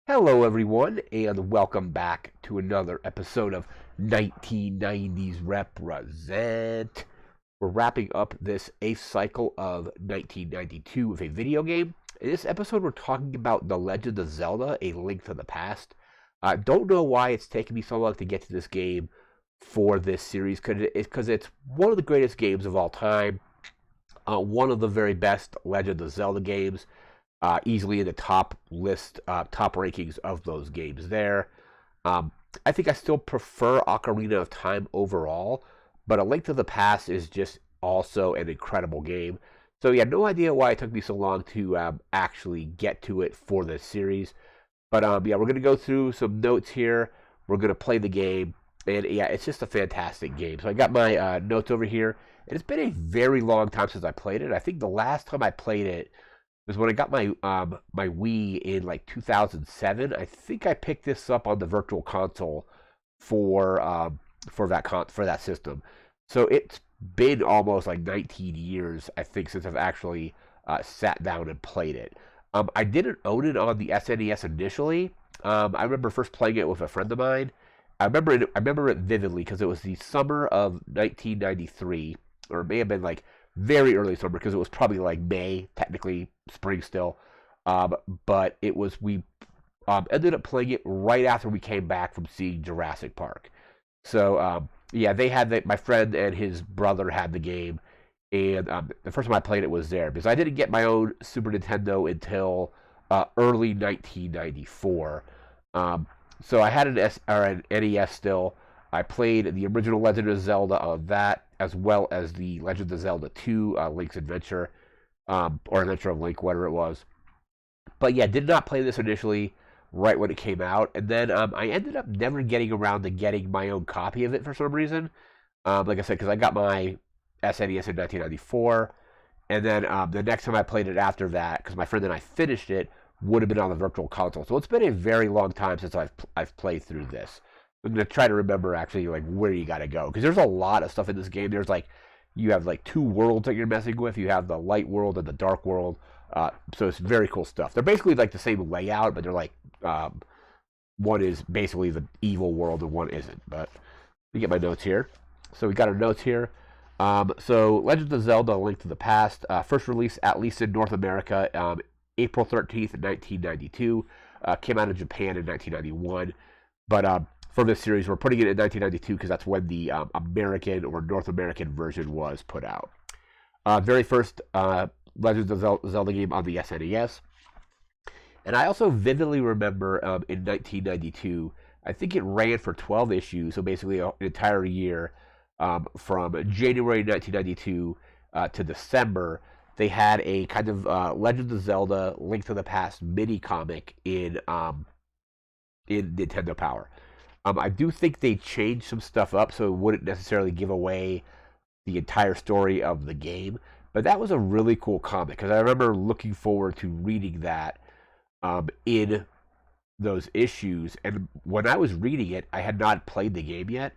Hello, everyone, and welcome back to another episode of 1990s Represent. We're wrapping up this 8th cycle of 1992 with a video game. In this episode, we're talking about The Legend of Zelda, A Link to the Past. I don't know why it's taken me so long to get to this game for this series, because it's one of the greatest games of all time, one of the very best Legend of Zelda games. Easily in the top list, top rankings of those games there. Um, I think I still prefer Ocarina of Time overall, but A Link to the Past is just also an incredible game. So yeah, no idea why it took me so long to actually get to it for this series. But yeah, we're gonna go through some notes here. We're gonna play the game, and yeah, it's just a fantastic game. So I got my notes over here, and it's been a very long time since I played it. I think the last time I played it was when I got my Wii in like 2007. I think I picked this up on the Virtual Console for that system. So it's been almost like 19 years, I think, since I've actually sat down and played it. I didn't own it on the SNES initially. I remember first playing it with a friend of mine. I remember it vividly because it was the summer of 1993, or it may have been like very early summer because it was probably like May, technically spring still. But it was we ended up playing it right after we came back from seeing Jurassic Park. So yeah, they had my friend and his brother had the game, and the first time I played it was there because I didn't get my own Super Nintendo until early 1994. So I had an NES still. I played the original Legend of Zelda on that, as well as the Legend of Zelda 2, Link's Adventure, or Adventure of Link, whatever it was. But yeah, did not play this initially right when it came out, and then I ended up never getting around to getting my own copy of it for some reason. Like I said, because I got my SNES in 1994, and then the next time I played it after that, because my friend and I finished it, would have been on the Virtual Console. So it's been a very long time since I've played through this. I'm gonna try to remember actually like where you gotta go because there's a lot of stuff in this game. There's like you have like two worlds that you're messing with. You have the light world and the dark world. So it's very cool stuff. They're basically like the same layout, but they're like one is basically the evil world and one isn't. But let me get my notes here. So we got our notes here. So Legend of Zelda: A Link to the Past, first release at least in North America, April 13th, 1992. Came out of Japan in 1991. But for this series, we're putting it in 1992 because that's when the American or North American version was put out. Very first Legend of Zelda game on the SNES. And I also vividly remember in 1992, I think it ran for 12 issues, so basically an entire year from January 1992 to December. They had a kind of Legend of Zelda Link to the Past mini comic in Nintendo Power. I do think they changed some stuff up so it wouldn't necessarily give away the entire story of the game. But that was a really cool comic because I remember looking forward to reading that in those issues. And when I was reading it, I had not played the game yet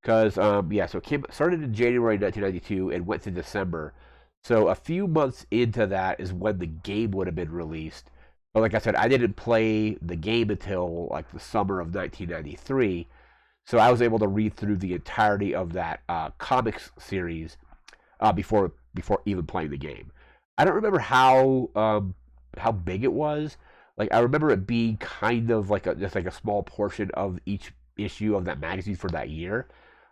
because yeah, so it started in January 1992 and went to December. So a few months into that is when the game would have been released. But like I said, I didn't play the game until like the summer of 1993, so I was able to read through the entirety of that comics series before even playing the game. I don't remember how big it was. Like I remember it being kind of like just like a small portion of each issue of that magazine for that year.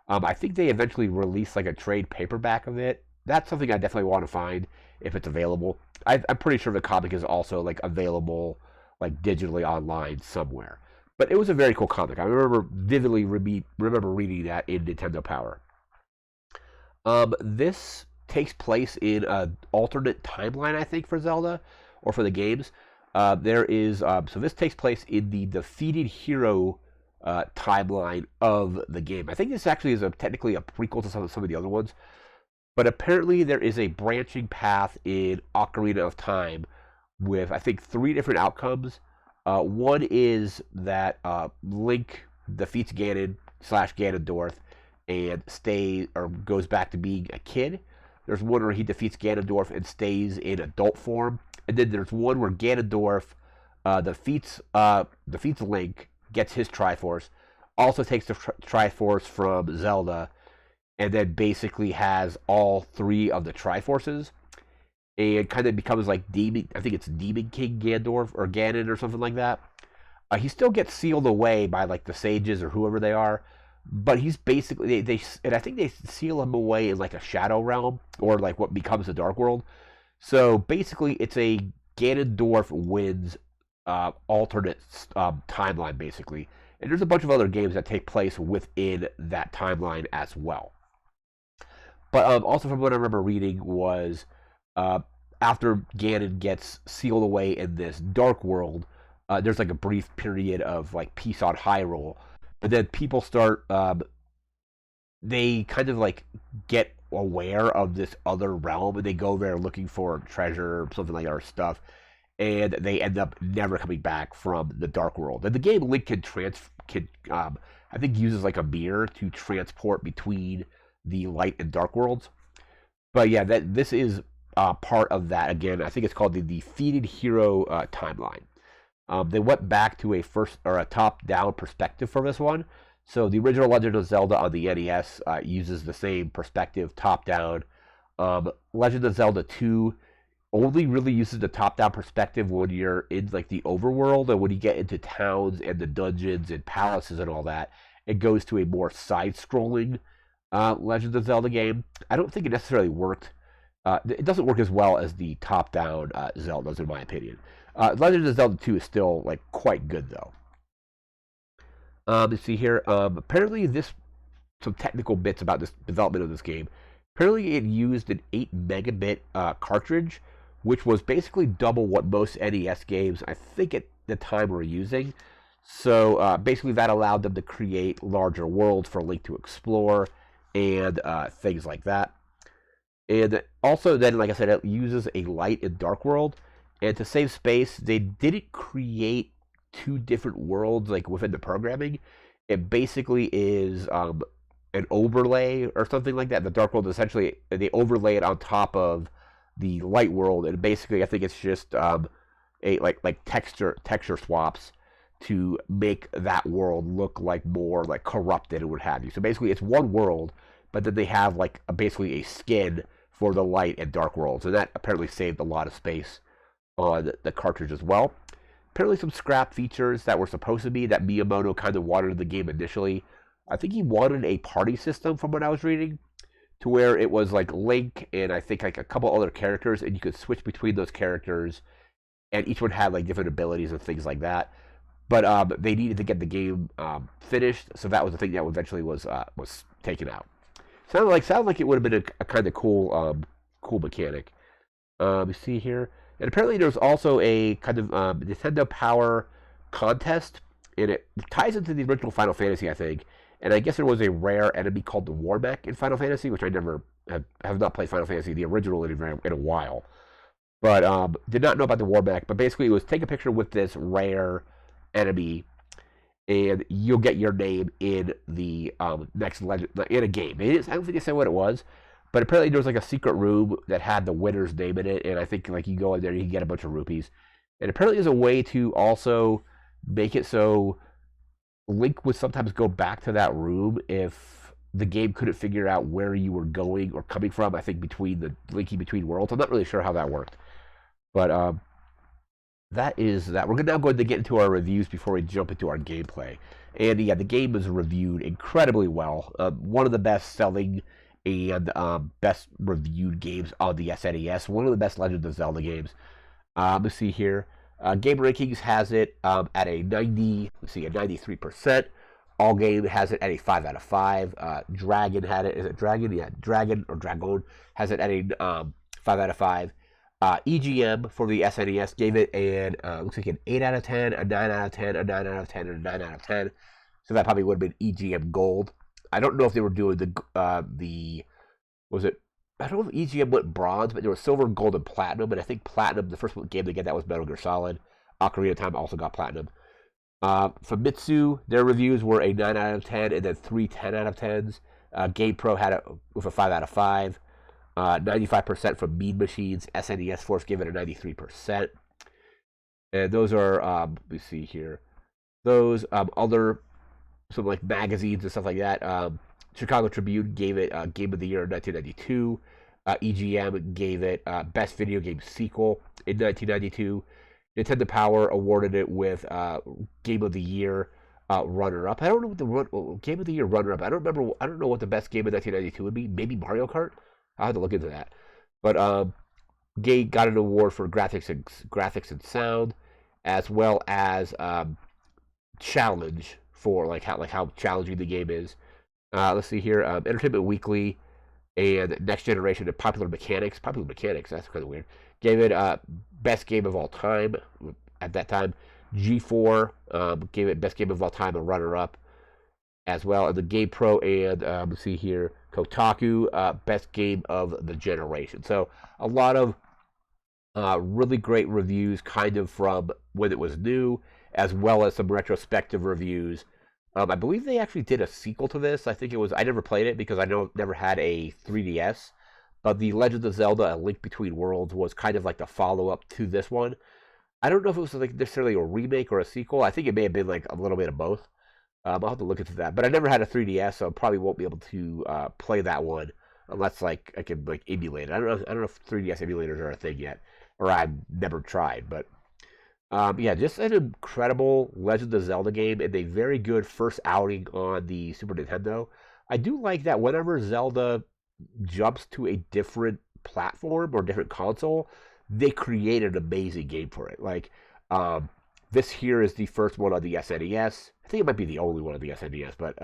I think they eventually released like a trade paperback of it. That's something I definitely want to find if it's available. I'm pretty sure the comic is also like available like digitally online somewhere. But it was a very cool comic. I remember vividly remember reading that in Nintendo Power. This takes place in an alternate timeline, I think, for Zelda or for the games. There is so this takes place in the defeated hero timeline of the game. I think this actually is technically a prequel to some of the other ones. But apparently there is a branching path in Ocarina of Time with, I think, three different outcomes. One is that Link defeats Ganondorf and stays or goes back to being a kid. There's one where he defeats Ganondorf and stays in adult form. And then there's one where Ganondorf defeats Link, gets his Triforce, also takes the Triforce from Zelda, and then basically has all three of the Triforces, and kind of becomes like Demon. I think it's Demon King Gandorf or Ganon or something like that. He still gets sealed away by like the sages or whoever they are, but he's basically they and I think they seal him away in like a shadow realm or like what becomes the Dark World. So basically, it's a Ganondorf wins alternate timeline basically, and there's a bunch of other games that take place within that timeline as well. But also from what I remember reading was uh, after Ganon gets sealed away in this Dark World, there's like a brief period of like peace on Hyrule, but then people start they kind of like get aware of this other realm and they go there looking for treasure or something like that or stuff, and they end up never coming back from the Dark World. And the game Link can I think uses like a mirror to transport between the light and dark worlds. But yeah, that this is part of that. Again, I think it's called the Defeated Hero timeline. They went back to a first or a top-down perspective for this one. So the original Legend of Zelda on the NES uses the same perspective, top-down. Legend of Zelda 2 only really uses the top-down perspective when you're in like the overworld, and when you get into towns and the dungeons and palaces and all that, it goes to a more side-scrolling Legend of Zelda game. I don't think it necessarily worked. It doesn't work as well as the top-down Zeldas, in my opinion. Legend of Zelda 2 is still like quite good though. Let's see here. Apparently, this some technical bits about this development of this game. Apparently, it used an 8 megabit cartridge, which was basically double what most NES games I think at the time were using. So basically, that allowed them to create larger worlds for Link to explore and things like that. And also, then, like I said, it uses a light and dark world. And to save space, they didn't create two different worlds like within the programming. It basically is an overlay or something like that. The dark world essentially they overlay it on top of the light world, and basically I think it's just a like texture swaps to make that world look like more like corrupted and what have you. So basically, it's one world, but then they have like basically a skin for the light and dark worlds, and that apparently saved a lot of space on the cartridge as well. Apparently, some scrap features that were supposed to be that Miyamoto kind of wanted in the game initially. I think he wanted a party system from what I was reading, to where it was like Link and I think like a couple other characters, and you could switch between those characters, and each one had like different abilities and things like that. But they needed to get the game finished, so that was the thing that eventually was taken out. Sounded like it would have been a kind of cool mechanic. You see here, and apparently there's also a kind of Nintendo Power contest, and it ties into the original Final Fantasy, I think. And I guess there was a rare enemy called the Warmech in Final Fantasy, which I never have not played Final Fantasy the original in a while, but did not know about the Warmech. But basically, it was take a picture with this rare enemy, and you'll get your name in the next legend in a game. I don't think they said what it was, but apparently there was like a secret room that had the winner's name in it, and I think like you go in there, you can get a bunch of rupees. And apparently there's a way to also make it so Link would sometimes go back to that room if the game couldn't figure out where you were going or coming from. I think between the linking between worlds. I'm not really sure how that worked, but that is that. We're now going to get into our reviews before we jump into our gameplay. And yeah, the game was reviewed incredibly well. One of the best selling and best reviewed games on the SNES. One of the best Legend of Zelda games. Let's see here. Game Rankings has it at a 93%. All Game has it at a 5 out of 5. Dragon had it. Is it Dragon? Yeah, Dragon or Dragon has it at a 5 out of 5. EGM for the SNES gave it an looks like an 8 out of 10, a 9 out of 10, a 9 out of 10, and a 9 out of 10. So that probably would have been EGM Gold. I don't know if they were doing the was it? I don't know if EGM went bronze, but there was silver, gold, and platinum. And I think platinum, the first game to get that was Metal Gear Solid. Ocarina of Time also got platinum. Famitsu, their reviews were a 9 out of 10 and then 3 10 out of 10s. GamePro had it with a 5 out of 5. 95% from Mean Machines. SNES Force gave it a 93%. And those are let me see here. Those other some like magazines and stuff like that. Chicago Tribune gave it Game of the Year in 1992. EGM gave it Best Video Game Sequel in 1992. Nintendo Power awarded it with Game of the Year runner-up. I don't know what the Game of the Year runner-up. I don't remember. I don't know what the best game of 1992 would be. Maybe Mario Kart. I'll have to look into that. But Gay got an award for graphics and sound, as well as challenge for like how challenging the game is. Let's see here. Entertainment Weekly and Next Generation and Popular Mechanics. Popular Mechanics, that's kind of weird. Gave it best game of all time at that time. G4 gave it best game of all time, a runner-up as well. And the Game Pro and let's see here, Kotaku best game of the generation. So a lot of really great reviews, kind of from when it was new, as well as some retrospective reviews. I believe they actually did a sequel to this. I think it was. I never played it because I never had a 3DS. But the Legend of Zelda: A Link Between Worlds was kind of like the follow-up to this one. I don't know if it was like necessarily a remake or a sequel. I think it may have been like a little bit of both. I'll have to look into that. But I never had a 3DS, so I probably won't be able to play that one unless like I can like emulate it. I don't know if 3DS emulators are a thing yet, or I've never tried. But yeah, just an incredible Legend of Zelda game and a very good first outing on the Super Nintendo. I do like that whenever Zelda jumps to a different platform or different console, they create an amazing game for it. Like, this here is the first one on the SNES. I think it might be the only one on the SNES, but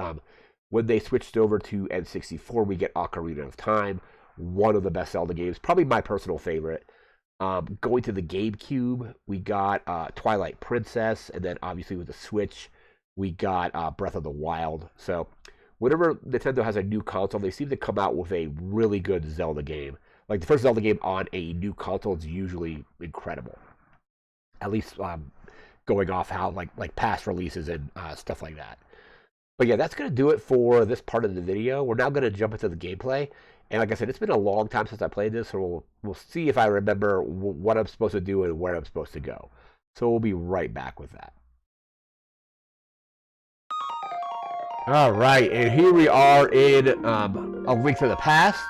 when they switched over to N64, we get Ocarina of Time, one of the best Zelda games, probably my personal favorite. Going to the GameCube, we got Twilight Princess, and then obviously with the Switch, we got Breath of the Wild. So, whenever Nintendo has a new console, they seem to come out with a really good Zelda game. Like the first Zelda game on a new console is usually incredible. At least going off how like past releases and stuff like that. But yeah, that's gonna do it for this part of the video. We're now gonna jump into the gameplay. And like I said, it's been a long time since I played this, so we'll see if I remember what I'm supposed to do and where I'm supposed to go. So we'll be right back with that. All right, and here we are in A Link to the Past.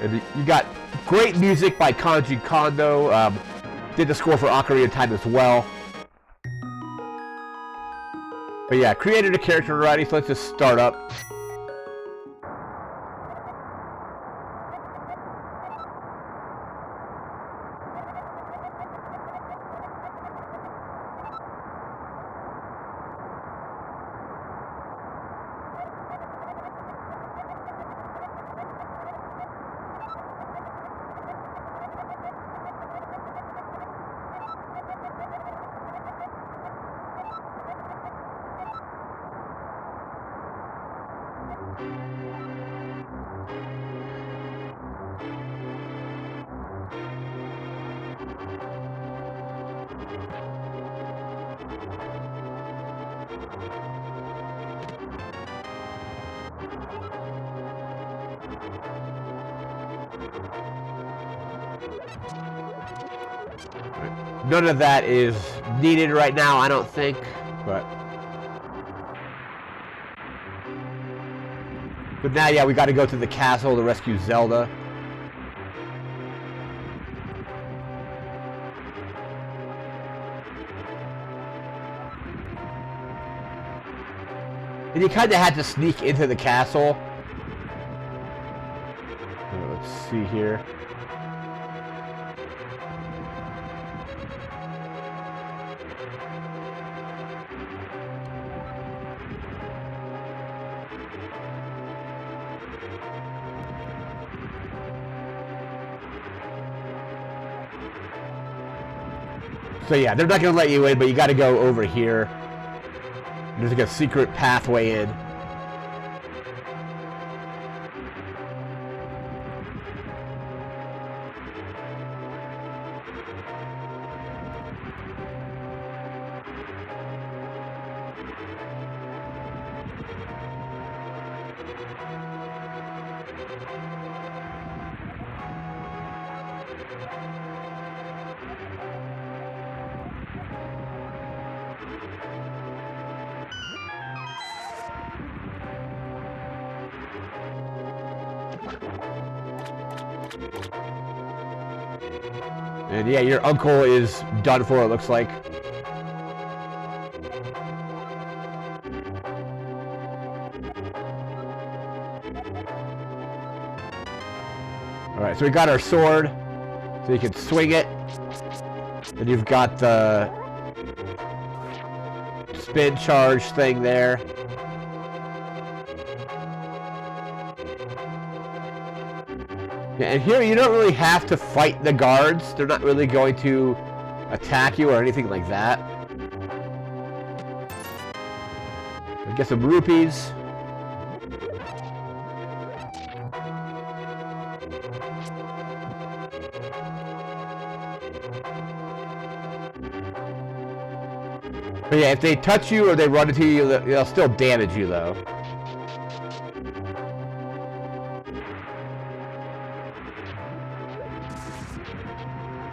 And you got great music by Kanji Kondo. Did the score for Ocarina of Time as well. But yeah, created a character already, so let's just start up. None of that is needed right now, I don't think, but now, yeah, we got to go to the castle to rescue Zelda. And you kind of had to sneak into the castle. Let's see here. So yeah, they're not going to let you in, but you got to go over here. There's like a secret pathway in. And yeah, your uncle is done for, it looks like. Alright, so we got our sword, so you can swing it. And you've got the spin charge thing there. Yeah, and here you don't really have to fight the guards. They're not really going to attack you or anything like that. Get some rupees. But yeah, if they touch you or they run into you, they'll still damage you though.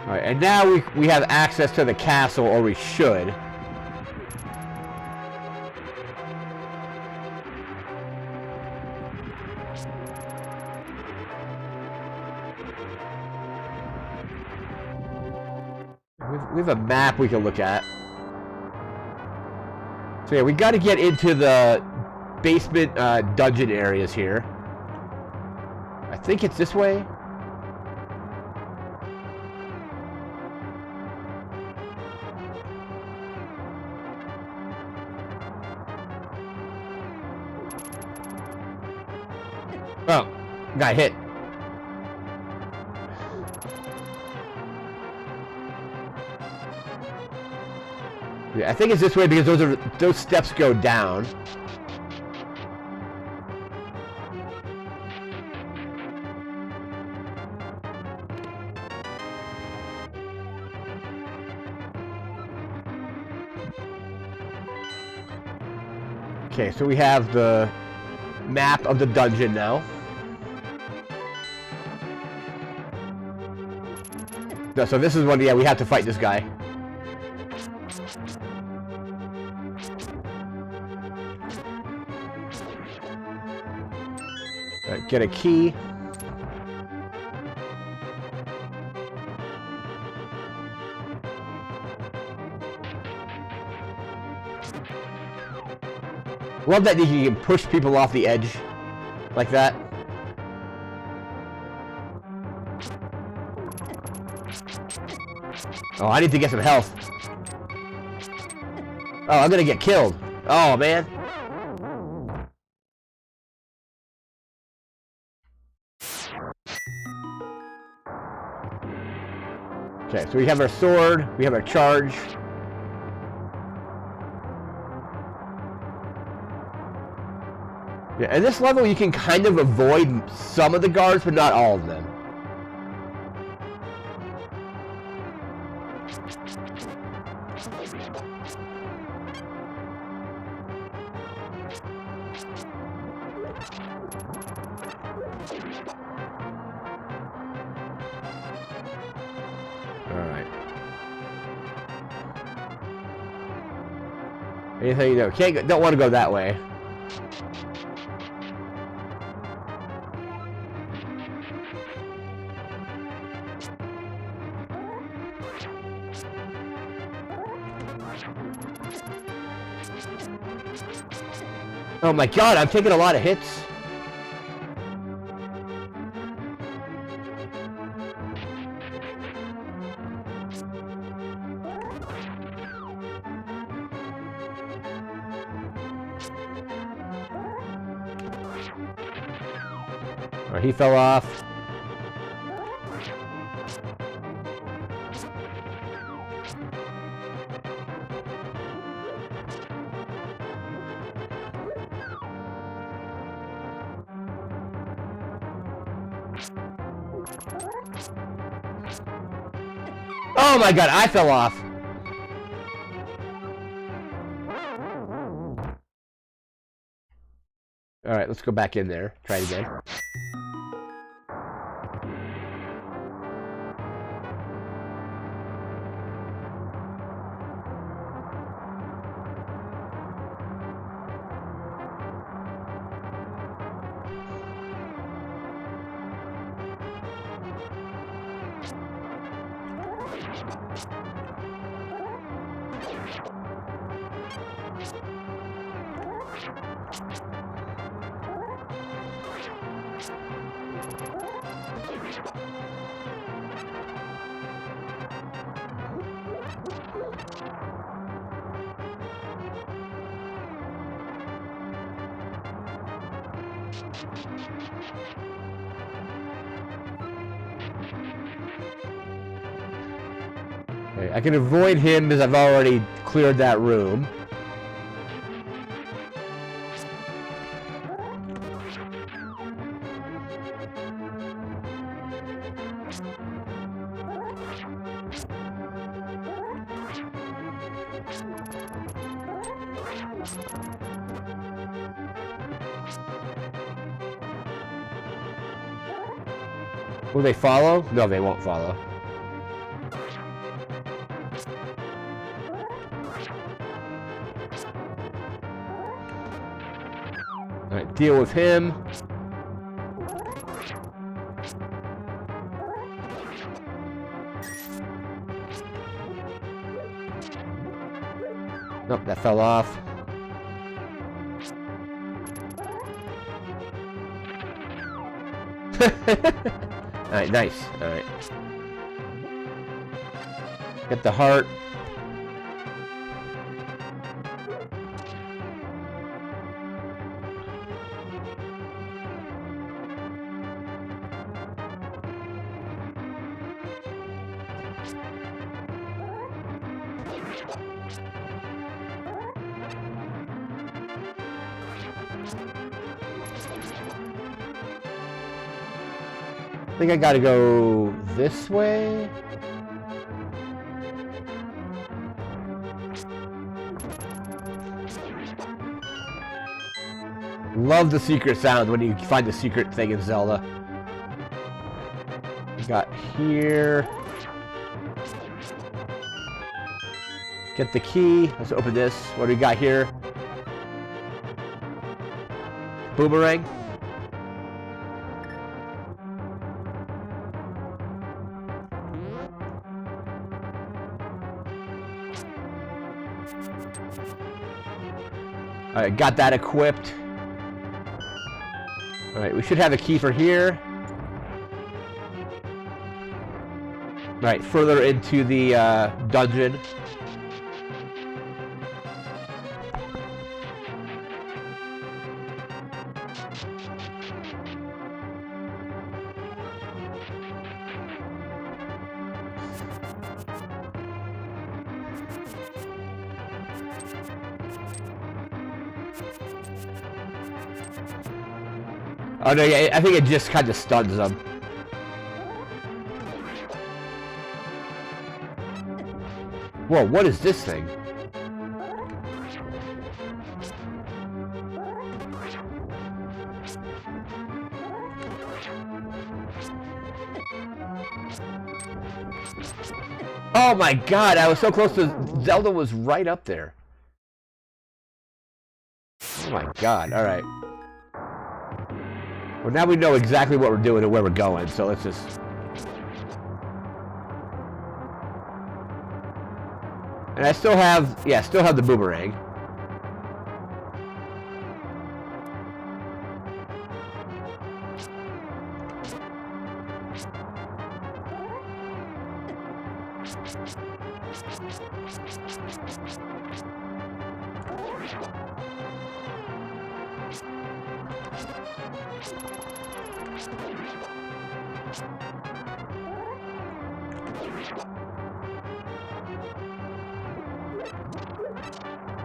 Alright, and now we have access to the castle, or we should. We have a map we can look at. So yeah, we got to get into the basement dungeon areas here. I think it's this way. Oh, got hit. Yeah, I think it's this way because those steps go down. Okay, so we have the map of the dungeon now. No, so this is one, yeah, we have to fight this guy. Right, get a key. Love that you can push people off the edge like that. Oh, I need to get some health. Oh, I'm gonna get killed. Oh, man. Okay, so we have our sword, we have our charge. Yeah, and this level you can kind of avoid some of the guards, but not all of them. Alright. Anything you know, don't want to go that way. Oh my god, I'm taking a lot of hits. Oh, he fell off. Oh my god, I fell off. Alright, let's go back in there. Try it again. I can avoid him because I've already cleared that room. Will they follow? No, they won't follow. Alright, deal with him. Nope, that fell off. Alright, nice. Alright. Get the heart. I think I gotta go this way. Love the secret sound when you find the secret thing in Zelda. We got here. Get the key. Let's open this. What do we got here? Boomerang. Alright, got that equipped. Alright, we should have a key for here. Alright, further into the dungeon. Oh no, yeah, I think it just kind of stuns them. Whoa, what is this thing? Oh my god, I was so close to... Zelda was right up there. Oh my god, alright. Well, now we know exactly what we're doing and where we're going, so let's just... And I still have... Yeah, still have the boomerang.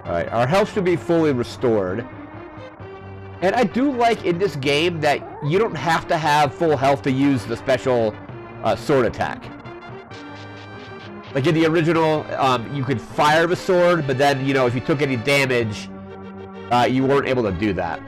Alright, our health should be fully restored. And I do like in this game that you don't have to have full health to use the special sword attack. Like in the original, you could fire the sword, but then, you know, if you took any damage, you weren't able to do that.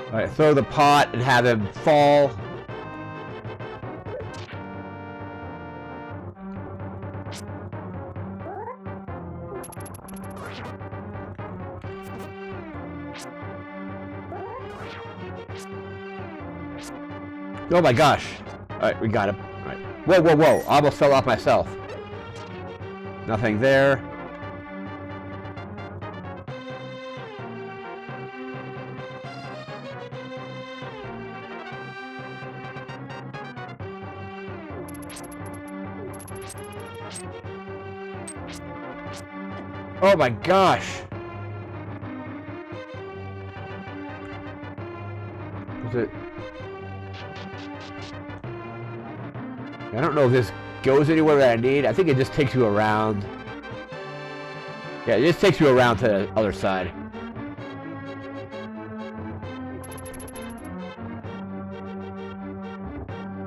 Alright, throw the pot and have him fall. Oh my gosh. Alright, we got him. Alright. Whoa, whoa, whoa. I almost fell off myself. Nothing there. Oh my gosh. Is it? I don't know if this goes anywhere that I need. I think it just takes you around. Yeah, it just takes you around to the other side.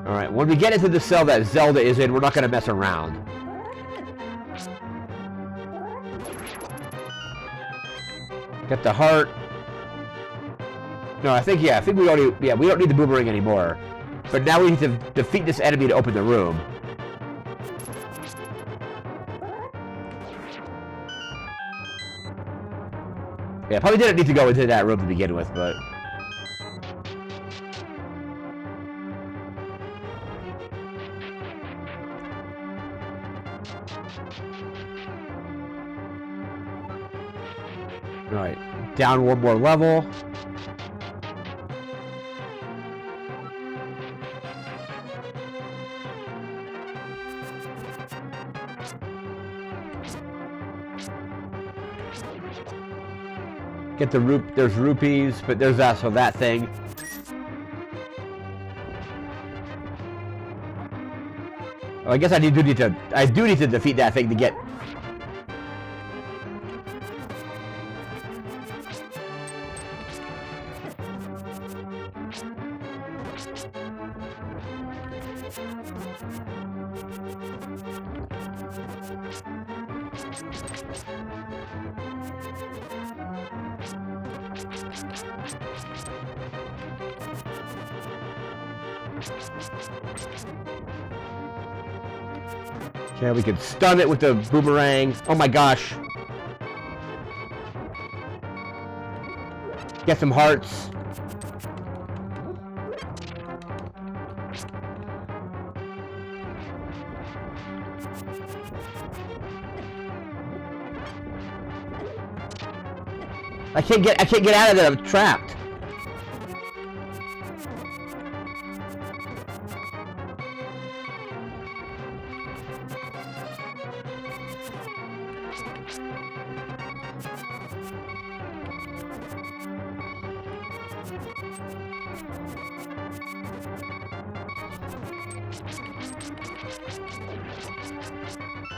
Alright, when we get into the cell that Zelda is in, we're not going to mess around. Get the heart. No, I think we don't need the boomerang anymore. But now we need to defeat this enemy to open the room. Yeah, probably didn't need to go into that room to begin with, but... Alright, down one more level. Get the there's rupees, but there's also that thing. Oh, I guess I do need to defeat that thing to get... Okay, we can stun it with the boomerang. Oh my gosh. Get some hearts. I can't get out of there. I'm trapped.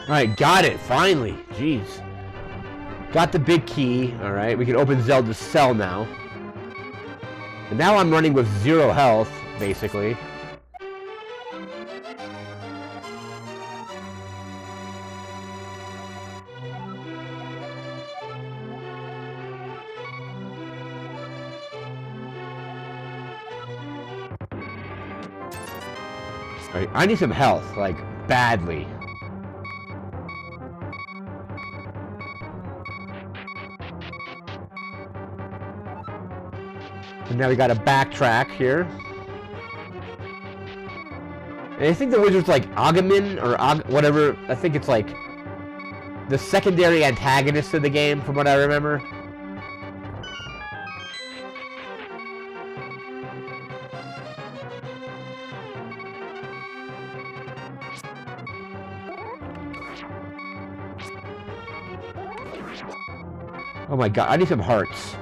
Alright, got it, finally. Jeez. Got the big key. Alright, we can open Zelda's cell now. And now I'm running with 0 health, basically. Alright, I need some health, like, badly. And now we gotta backtrack here. And I think the wizard's like Agamin, or whatever. I think it's like the secondary antagonist of the game, from what I remember. Oh my god, I need some hearts.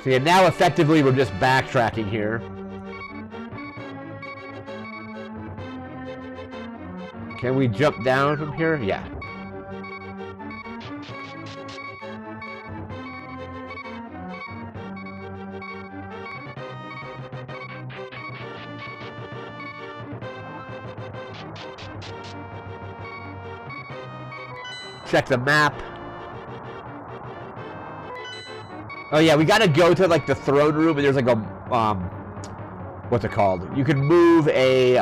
So yeah, now effectively we're just backtracking here. Can we jump down from here? Yeah. Check the map. Oh yeah, we gotta go to like the throne room, and there's like a what's it called? You can move a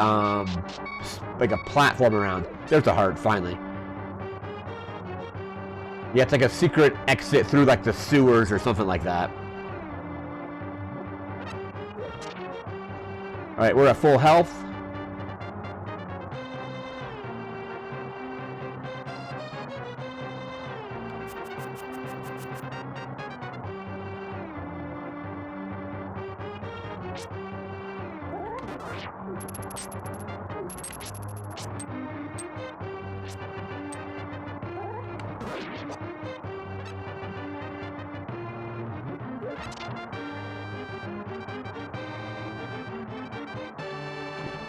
like a platform around. There's a heart finally. Yeah, it's like a secret exit through like the sewers or something like that. All right, we're at full health.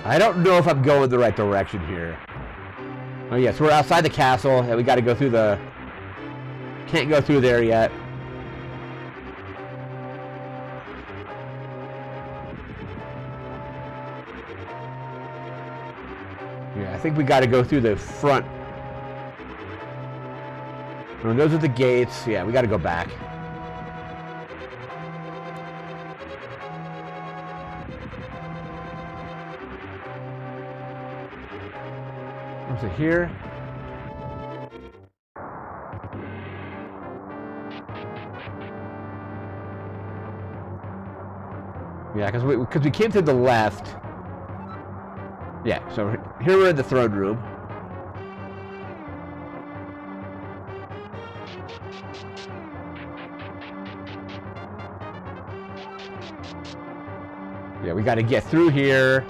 I don't know if I'm going the right direction here. Oh yes, we're outside the castle, and we got to go through the... Can't go through there yet. Yeah, I think we got to go through the front. Oh, those are the gates. Yeah, we got to go back. Was it here? Yeah, because we came to the left. Yeah, so here we're in the throne room. Yeah, we got to get through here.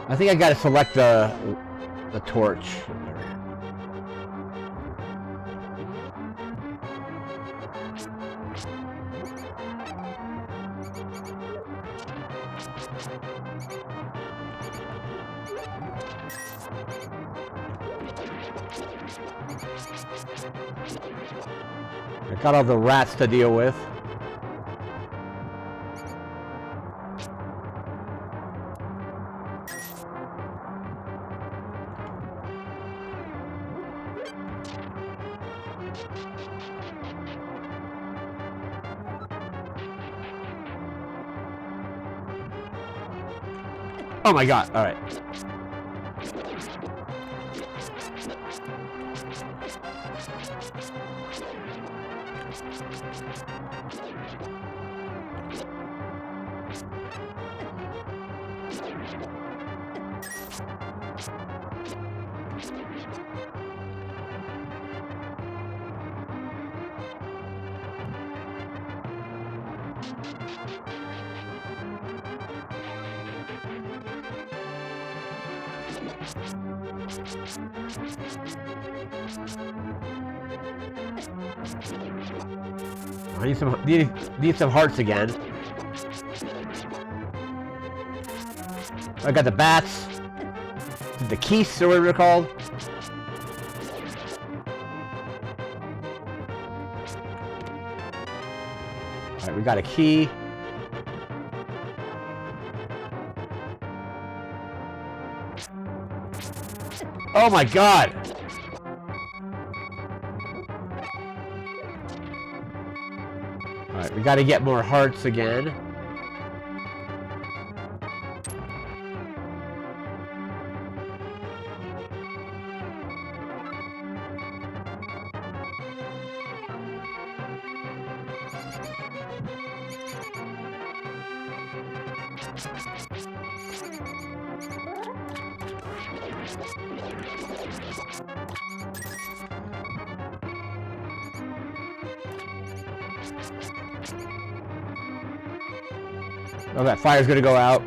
I think I gotta select the torch. I got all the rats to deal with. Oh my god, alright. I need some hearts again. I got the bats, the keys, or whatever they're called. All right, we got a key. Oh my god! Alright, we gotta get more hearts again. Oh, that fire's gonna go out.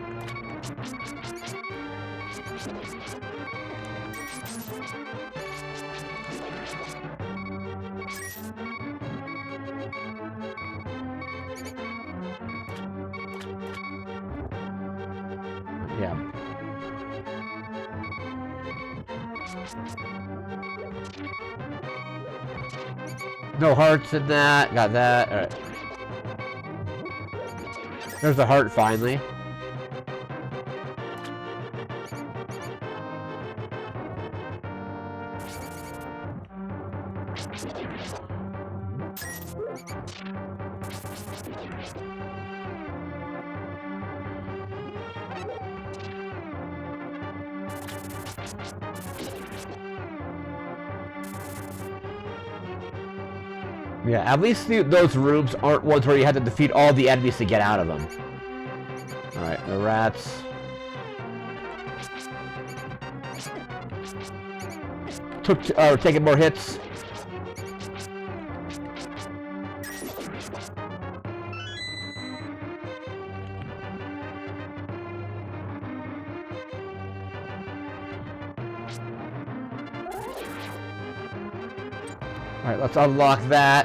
No hearts in that. Got that. All right. There's a heart finally. Yeah, at least those rooms aren't ones where you have to defeat all the enemies to get out of them. Alright, the rats. Taking more hits. Alright, let's unlock that.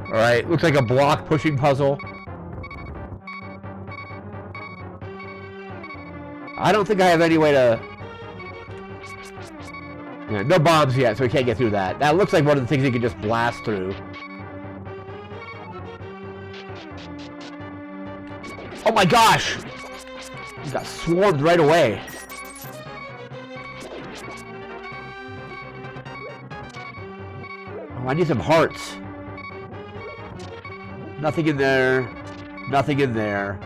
Alright, looks like a block pushing puzzle. I don't think I have any way to... Yeah, no bombs yet, so we can't get through that. That looks like one of the things you can just blast through. Oh my gosh! You got swarmed right away. Oh, I need some hearts. Nothing in there. Nothing in there.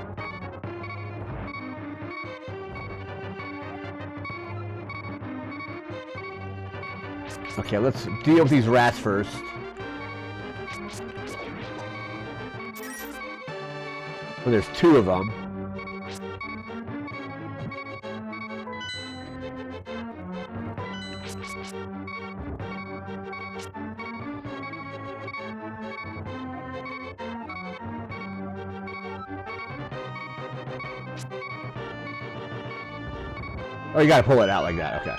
Okay, let's deal with these rats first. Well, there's two of them. Oh, you gotta pull it out like that, okay.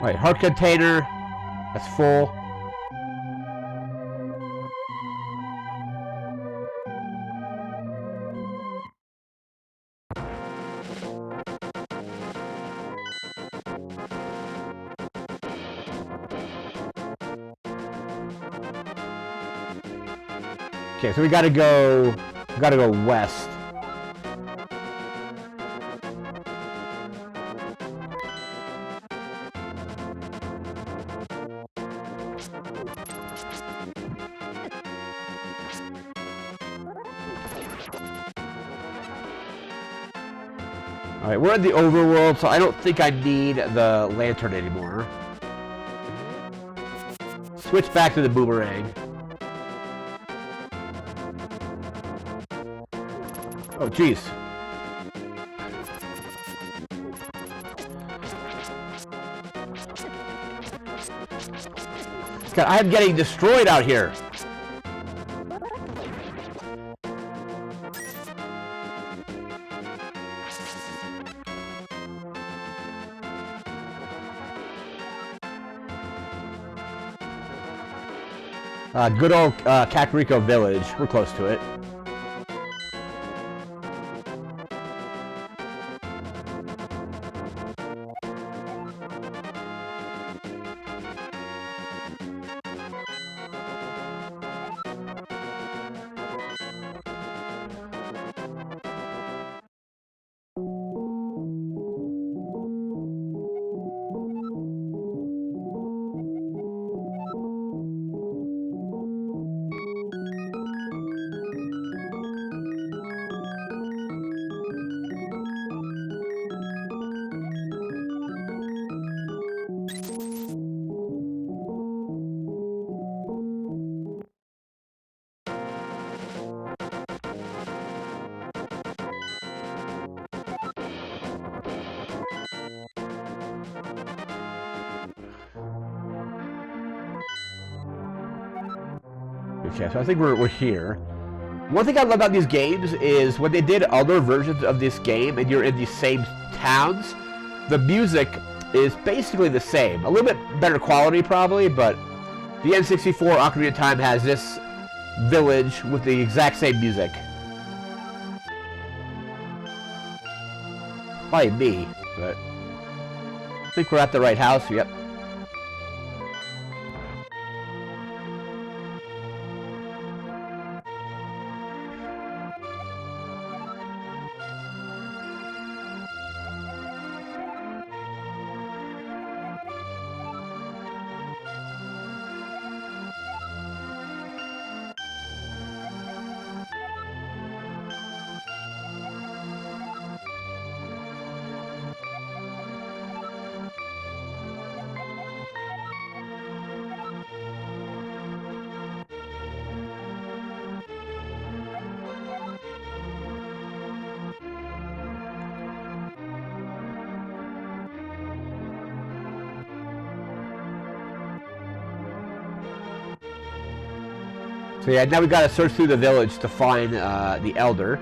Alright, heart container. That's full. Okay, so we gotta go west. Alright, we're in the overworld, so I don't think I need the lantern anymore. Switch back to the boomerang. Oh, jeez. God, I'm getting destroyed out here. Good old Kakariko Village. We're close to it. Okay, so I think we're here. One thing I love about these games is when they did other versions of this game and you're in these same towns, the music is basically the same. A little bit better quality probably, but the N64 Ocarina of Time has this village with the exact same music. Probably me, but I think we're at the right house. Yep. So yeah, now we gotta search through the village to find the Elder.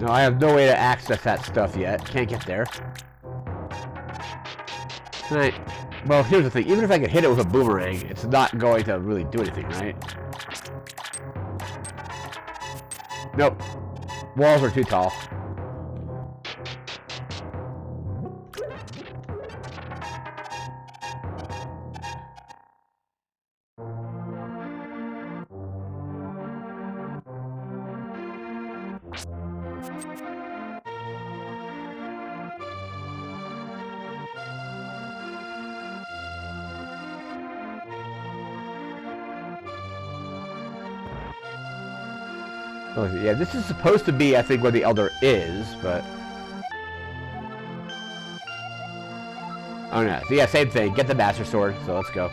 No, I have no way to access that stuff yet. Can't get there. Right. Well, here's the thing. Even if I could hit it with a boomerang, it's not going to really do anything, right? Nope. Walls are too tall. Oh, yeah, this is supposed to be, I think, where the Elder is, but... Oh, no. So, yeah, same thing. Get the Master Sword, so let's go.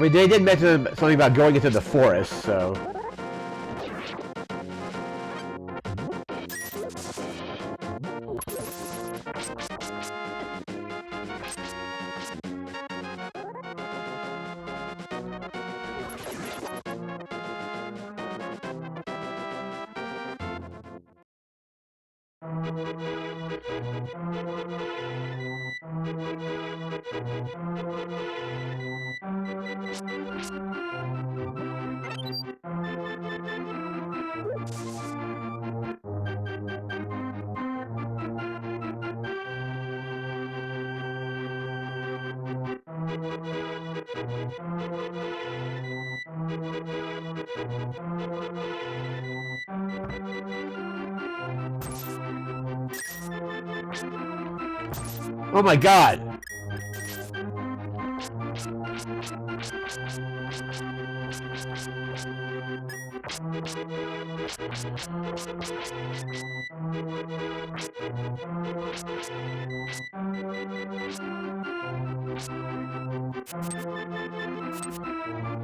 I mean, they did mention something about going into the forest, so... Oh my god!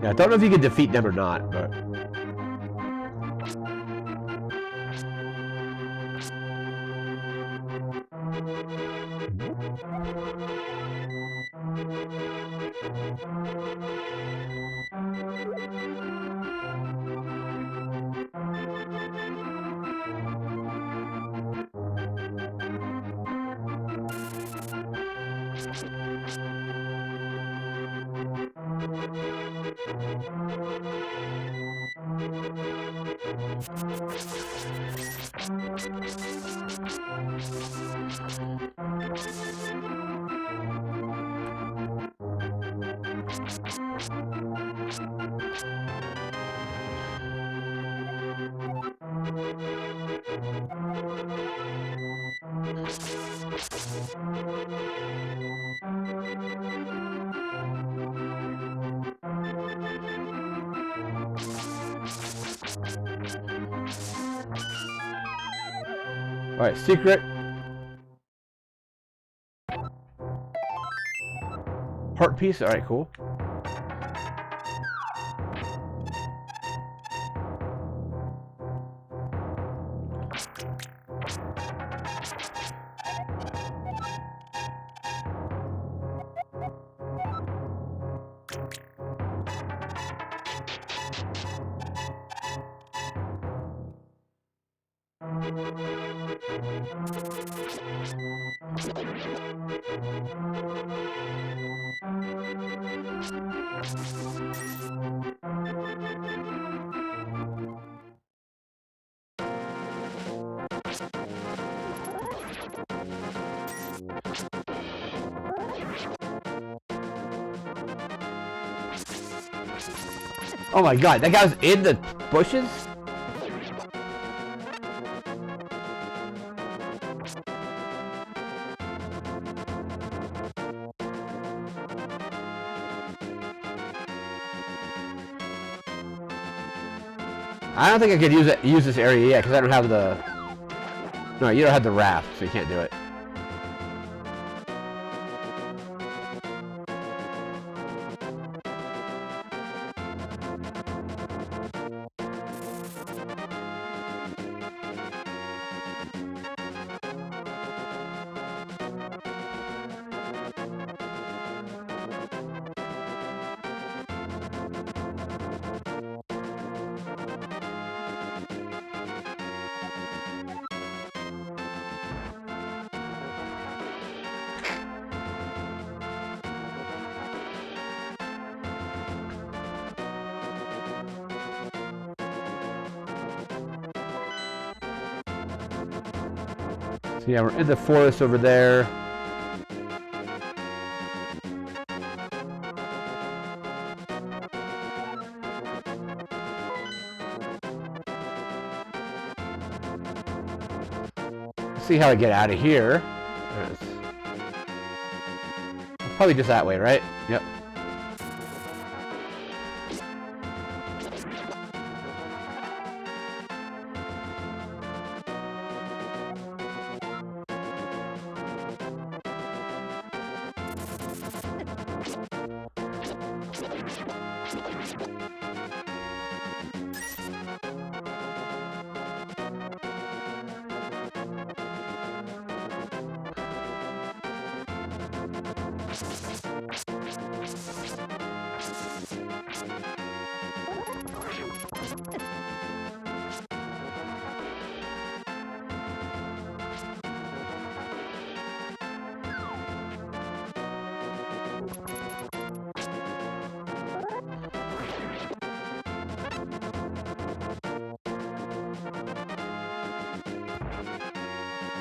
Yeah, I don't know if you can defeat them or not, but... Alright, secret. Heart piece, alright, cool. Oh my god, that guy was in the bushes? I don't think I could use this area yet because I don't have the... No, you don't have the raft, so you can't do it. So yeah, we're in the forest over there. see how I get out of here. Probably just that way, right? Yep.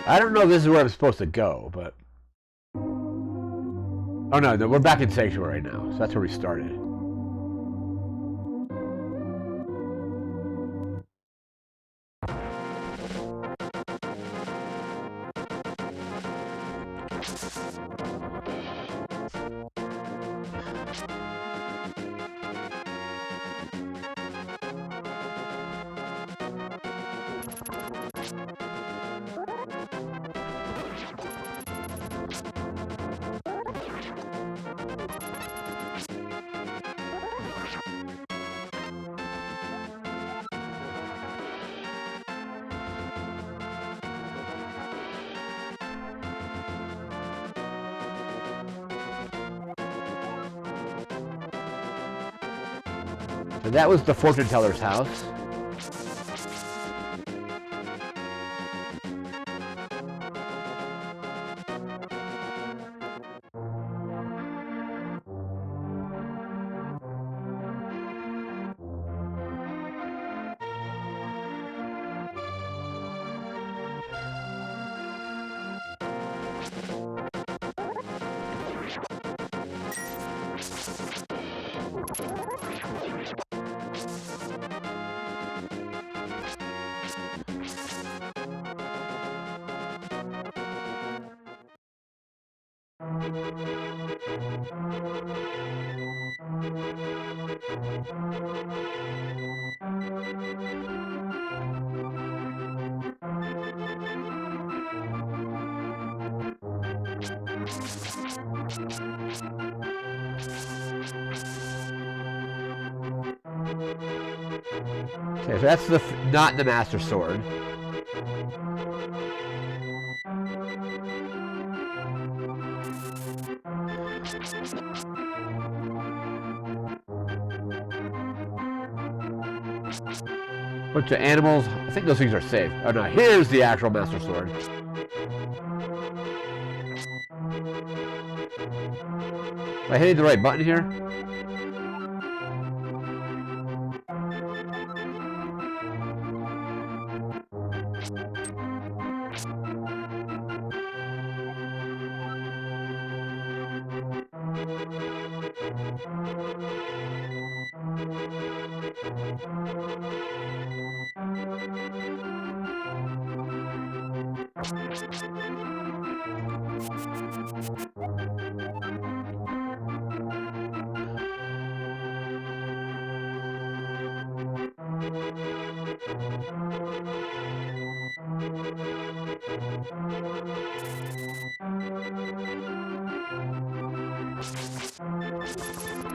I don't know if this is where I'm supposed to go, but... Oh no, we're back in Sanctuary now, so that's where we started. So that was the fortune teller's house. Okay, so that's not the Master Sword. Bunch of animals. I think those things are safe. Oh no, here's the actual Master Sword. Am I hitting the right button here?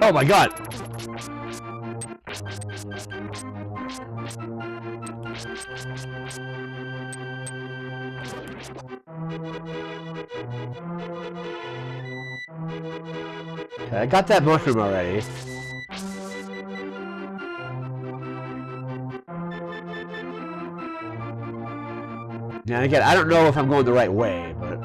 Oh my god! Okay, I got that mushroom already. Yeah, again, I don't know if I'm going the right way, but...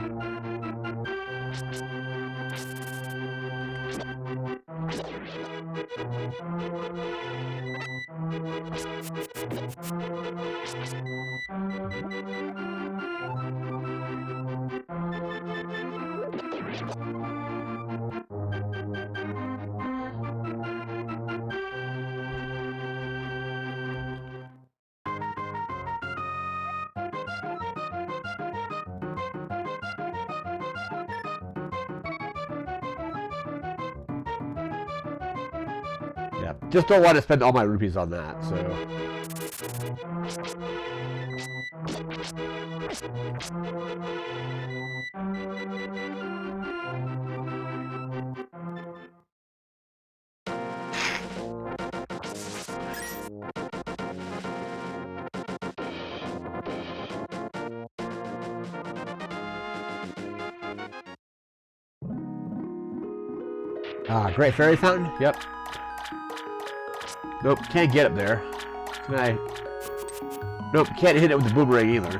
Yeah, just don't want to spend all my rupees on that, so... Ah, Great Fairy Fountain? Yep. Nope, can't get up there. Can I... Nope, can't hit it with the boomerang either.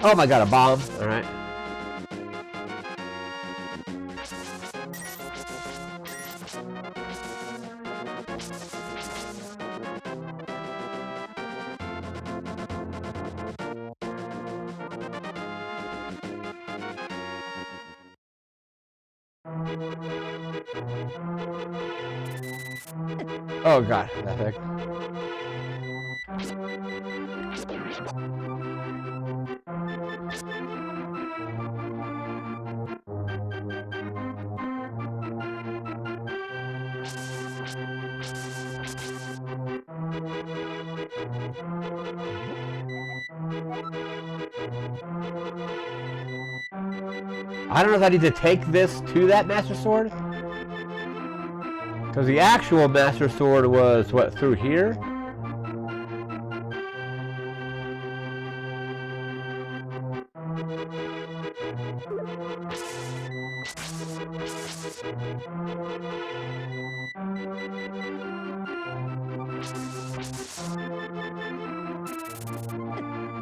Oh my god, a bomb. Alright. Oh god, that thing. I don't know if I need to take this to that Master Sword. Because the actual Master Sword was, what, through here?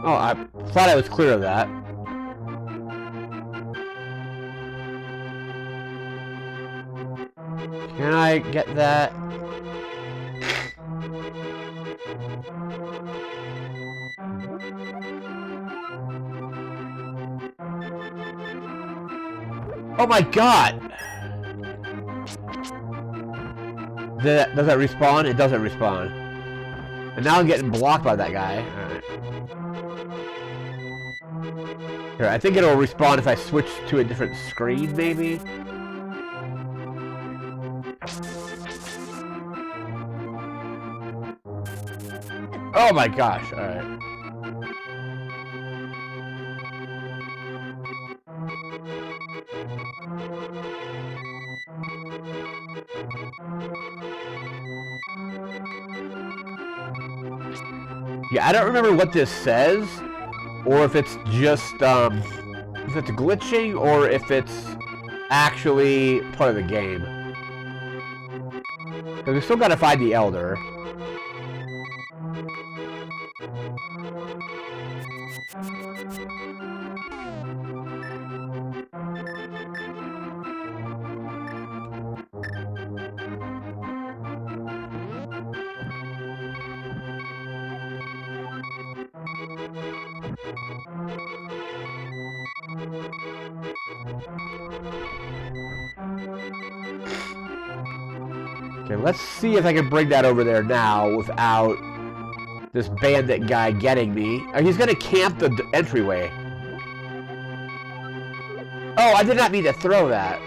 Oh, I thought I was clear of that. Can I get that? Oh my god! Does that respawn? It doesn't respawn. And now I'm getting blocked by that guy. Alright. Here, I think it'll respawn if I switch to a different screen, maybe? Oh my gosh, alright. Yeah, I don't remember what this says, or if it's just, if it's glitching, or if it's actually part of the game. Because we still gotta find the Elder. Okay, let's see if I can bring that over there now without this bandit guy getting me. Oh, he's gonna camp the entryway. Oh, I did not mean to throw that.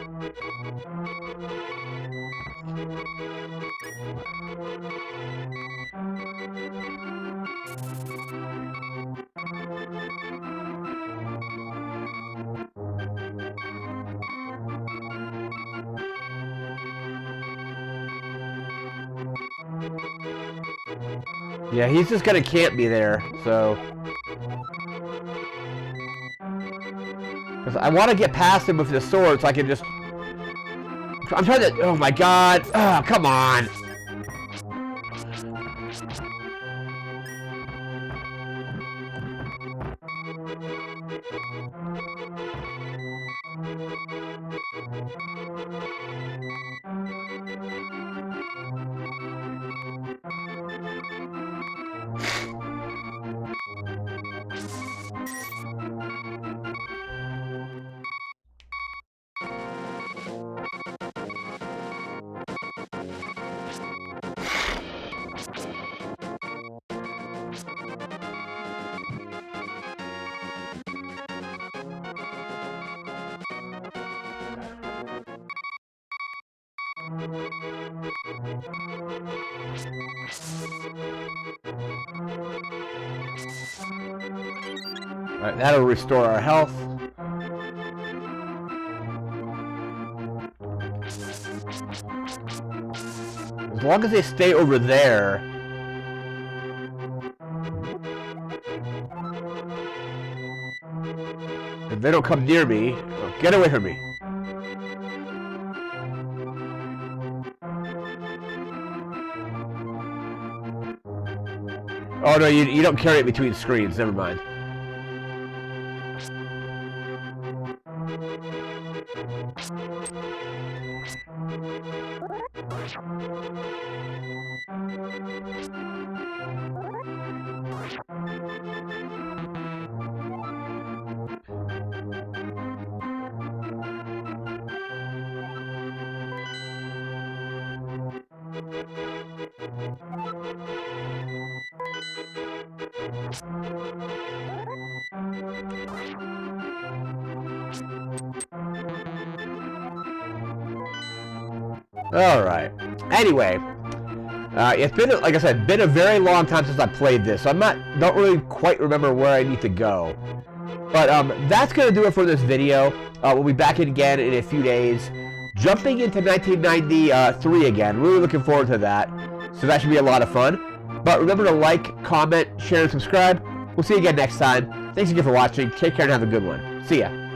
Yeah, he's just gonna camp me there, so... Because I want to get past him with the sword so I can just... I'm trying to... Oh my god! Oh, come on! Alright, that'll restore our health. As long as they stay over there. If they don't come near me, oh, get away from me. Oh no, you don't carry it between screens, never mind. All right. Anyway, it's been, like I said, been a very long time since I played this, so don't really quite remember where I need to go. But that's gonna do it for this video. We'll be back in again in a few days, jumping into 1993 again. Really looking forward to that. So that should be a lot of fun. But remember to like, comment, share, and subscribe. We'll see you again next time. Thanks again for watching. Take care and have a good one. See ya.